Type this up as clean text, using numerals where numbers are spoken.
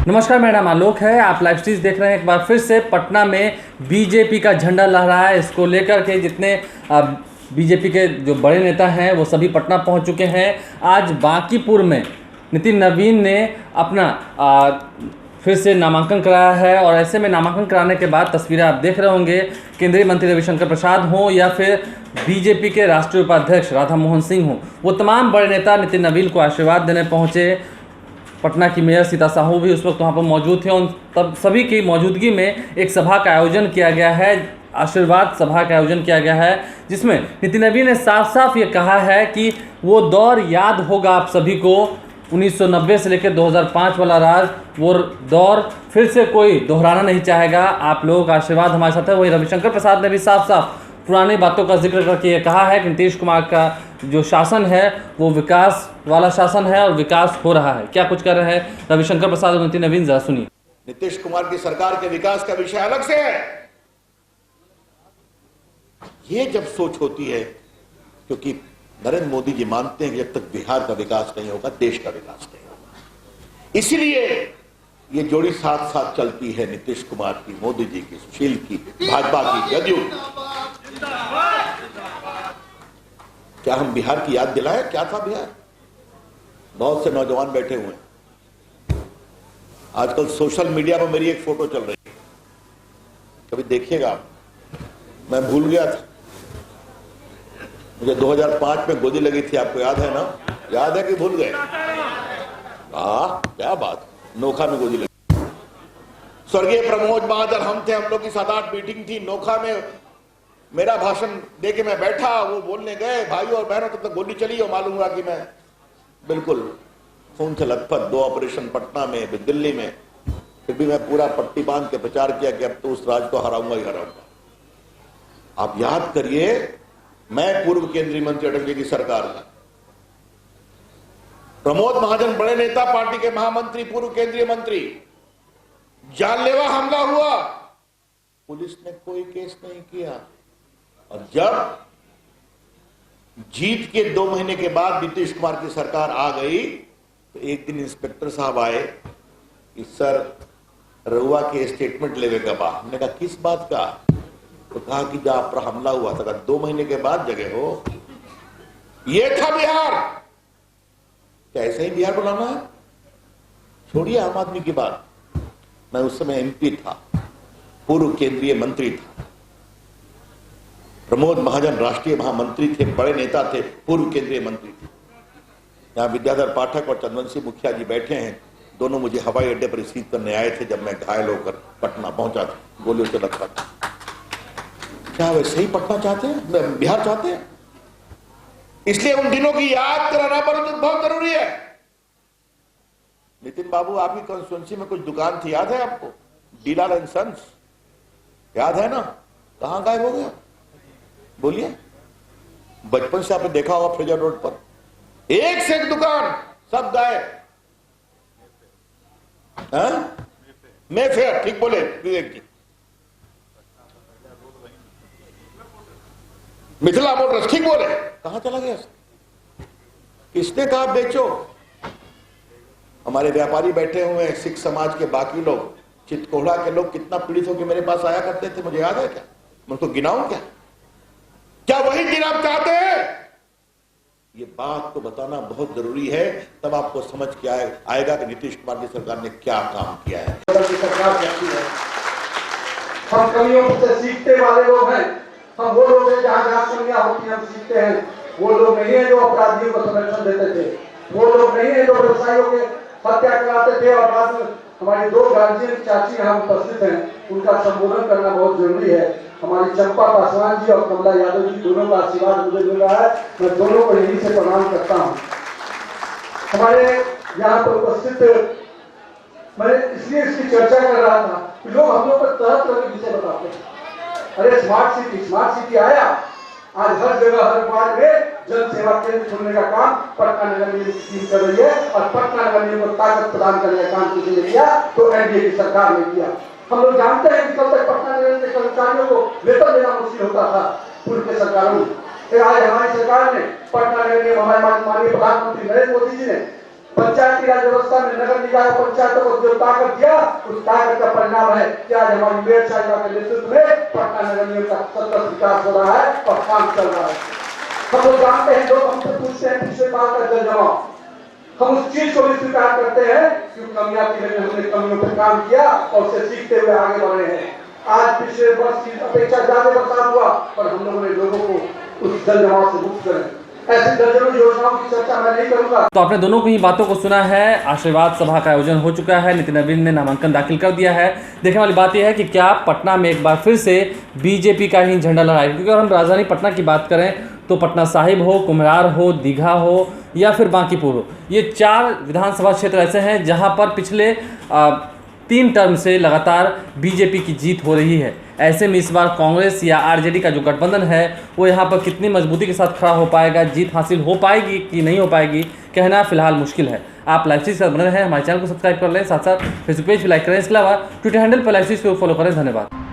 नमस्कार, मेरा नाम आलोक है। आप लाइव स्ट्रीम देख रहे हैं। एक बार फिर से पटना में बीजेपी का झंडा लहरा है। इसको लेकर के जितने बीजेपी के जो बड़े नेता हैं वो सभी पटना पहुंच चुके हैं। आज बांकीपुर में नितिन नवीन ने अपना फिर से नामांकन कराया है और ऐसे में नामांकन कराने के बाद तस्वीरें आप देख रहे होंगे, केंद्रीय मंत्री रविशंकर प्रसाद हों या फिर बीजेपी के राष्ट्रीय उपाध्यक्ष राधा मोहन सिंह हों, वो तमाम बड़े नेता नितिन नवीन को आशीर्वाद देने पहुंचे। पटना की मेयर सीता साहू भी उस वक्त वहाँ पर मौजूद थे। उन तब सभी की मौजूदगी में एक सभा का आयोजन किया गया है, आशीर्वाद सभा का आयोजन किया गया है, जिसमें नितिन नवीन ने साफ साफ ये कहा है कि वो दौर याद होगा आप सभी को, 1990 से लेकर 2005 वाला राज, वो दौर फिर से कोई दोहराना नहीं चाहेगा। आप लोगों का आशीर्वाद हमारे साथ है। वही रविशंकर प्रसाद ने भी साफ साफ पुरानी बातों का जिक्र करके ये कहा है कि नीतीश कुमार का जो शासन है वो विकास वाला शासन है और विकास हो रहा है। क्या कुछ कर रहे हैं रविशंकर प्रसाद और नितिन नवीन, जरा सुनिए। नीतीश कुमार की सरकार के विकास का विषय अलग से है। ये जब सोच होती है, क्योंकि नरेंद्र मोदी जी मानते हैं कि जब तक बिहार का विकास नहीं होगा देश का विकास नहीं होगा। इसलिए ये जोड़ी साथ साथ चलती है, नीतीश कुमार की, मोदी जी की, सुशील की, भाजपा की, जदयू। क्या हम बिहार की याद दिलाएं? क्या था बिहार? बहुत से नौजवान बैठे हुए हैं। आजकल सोशल मीडिया में मेरी एक फोटो चल रही है, कभी देखिएगा आप। मैं भूल गया था, मुझे 2005 में गोदी लगी थी, आपको याद है ना? याद है कि भूल गए? क्या बात, नोखा में गोदी लगी। स्वर्गीय प्रमोद महाजन हम थे, हम लोग की 7-8 मीटिंग थी नोखा में। मेरा भाषण देके मैं बैठा, वो बोलने गए, भाइयों और बहनों तब तक गोली चली और मालूम हुआ कि मैं बिल्कुल खून से लथपथ, 2 ऑपरेशन पटना में, दिल्ली में, फिर भी मैं पूरा पट्टी बांध के प्रचार किया कि अब तो उस राज को हराऊंगा ही हराऊंगा। आप याद करिए, मैं पूर्व केंद्रीय मंत्री अटल जी की सरकार का, प्रमोद महाजन बड़े नेता, पार्टी के महामंत्री, पूर्व केंद्रीय मंत्री, जानलेवा हमला हुआ, पुलिस ने कोई केस नहीं किया। और जब जीत के 2 महीने के बाद नीतीश कुमार की सरकार आ गई तो एक दिन इंस्पेक्टर साहब आए कि सर रहुआ के स्टेटमेंट लेवे का बा। हमने कहा किस बात का? तो कहा कि जब आप पर हमला हुआ था 2 महीने के बाद जगह हो। ये था बिहार। क्या ऐसे ही बिहार बनाना है? छोड़िए आम आदमी की बात। मैं उस समय एमपी था, पूर्व केंद्रीय मंत्री था। प्रमोद महाजन राष्ट्रीय महामंत्री थे, बड़े नेता थे, पूर्व केंद्रीय मंत्री थे। यहां विद्याधर पाठक और चंदनसिंह मुखिया जी बैठे हैं, दोनों मुझे हवाई अड्डे पर रिसीव करने आए थे जब मैं घायल होकर पटना पहुंचा था, गोलियों से लटका था। क्या वैसे ही पटना चाहते हैं, बिहार चाहते हैं? इसलिए उन दिनों की याद कराना बहुत जरूरी है। नितिन बाबू, आपकी कॉन्स्टिट्यूंसी में कुछ दुकान थी, याद है आपको? डीलाल एंड सन्स, याद है ना? कहां गायब हो गया? बोलिए। बचपन से आपने देखा होगा फ्रेजर रोड पर एक से एक दुकान, सब गायब। मेफेयर, ठीक बोले विवेक जी। मिथिला मोटर्स, ठीक बोले। कहां चला गया? किसने कहा बेचो? हमारे व्यापारी बैठे हुए हैं, सिख समाज के बाकी लोग, चितकोहड़ा के लोग कितना पीड़ित होकर मेरे पास आया करते थे, मुझे याद है क्या? मैं उनको गिनाऊं क्या? क्या वही दिन आप चाहते हैं? ये बात तो बताना बहुत जरूरी है, तब आपको समझ के आएगा कि नीतीश कुमार की सरकार ने क्या काम किया है। सरकार कैसी है? हम कमियों से सीखने वाले लोग हैं। हम वो लोग हैं जहाँ जहाँ कमियां होती हैं हम सीखते हैं। वो लोग नहीं है जो अपराधियों को संरक्षण देते थे, वो लोग नहीं है जो व्यवसायियों के हत्या कराते थे। और बाद में हमारी 2 गार्जियन चाची यहाँ उपस्थित हैं, उनका संबोधन करना बहुत जरूरी है। हमारी चंपा पासवान जी और कमला यादव जी, दोनों का आशीर्वाद मुझे मिल रहा है, मैं दोनों को यहीं से प्रणाम करता हूँ। हमारे यहाँ पर उपस्थित, मैं इसलिए इसकी चर्चा कर रहा था कि लोग हम लोग पर तरह तरह के विषय बताते हैं। अरे स्मार्ट सिटी आया, आज हर जगह हर वार्ड में जन सेवा केंद्र खोलने का काम पटना नगर निगम स्कीम कर रही है। और पटना नगर निगम को ताकत प्रदान करने का काम किसी ने किया तो एनडीए की सरकार ने किया। हम लोग जानते हैं कि कल तक पटना नगर के कर्मचारियों को वेतन देना मुश्किल होता था पूर्व के सरकारों में। आज हमारी सरकार ने पटना नगर निगम, हमारे माननीय प्रधानमंत्री नरेंद्र मोदी जी ने पंचायती राज व्यवस्था में नगर निकाय पंचायतों को जो ताकत दिया, उस ताकत का परिणाम है कि आज हमारी मेयर साहिबा के नेतृत्व में पटना नगर निगम का सतत विकास हो रहा है और काम चल रहा है। हम लोग जानते हैं, लोग हमसे पूछते हैं पिछले बार का जल जमाव, हम उस चीज को भी स्वीकार करते हैं कि कमियां थी, लेकिन हमने कमियों पर काम किया और उसे सीखते हुए आगे बढ़ रहे हैं। आज पिछले वर्ष की अपेक्षा ज्यादा बरसात हुआ, पर हम लोगों ने लोगों को उस जल जमाव से मुक्त करें। ऐसी दर्जनों योजनाओं की चर्चा मैं नहीं करूंगा। तो आपने दोनों की ही बातों को सुना है। आशीर्वाद सभा का आयोजन हो चुका है, नितिन नवीन ने नामांकन दाखिल कर दिया है। देखने वाली बात यह है कि क्या पटना में एक बार फिर से बीजेपी का ही झंडा लहराएगा, क्योंकि अगर हम राजधानी पटना की बात करें तो पटना साहिब हो, कुम्हरार हो, दीघा हो या फिर बांकीपुर हो, ये 4 विधानसभा क्षेत्र ऐसे हैं जहाँ पर पिछले 3 टर्म से लगातार बीजेपी की जीत हो रही है। ऐसे में इस बार कांग्रेस या आरजेडी का जो गठबंधन है वो यहाँ पर कितनी मजबूती के साथ खड़ा हो पाएगा, जीत हासिल हो पाएगी कि नहीं हो पाएगी, कहना फिलहाल मुश्किल है। आप लाइव स्ट्रीम के साथ बने रहें, हमारे चैनल को सब्सक्राइब कर लें, साथ साथ फेसबुक पेज भी लाइक करें। इसके अलावा ट्विटर हैंडल पर लाइव स्ट्रीम को फॉलो करें। धन्यवाद।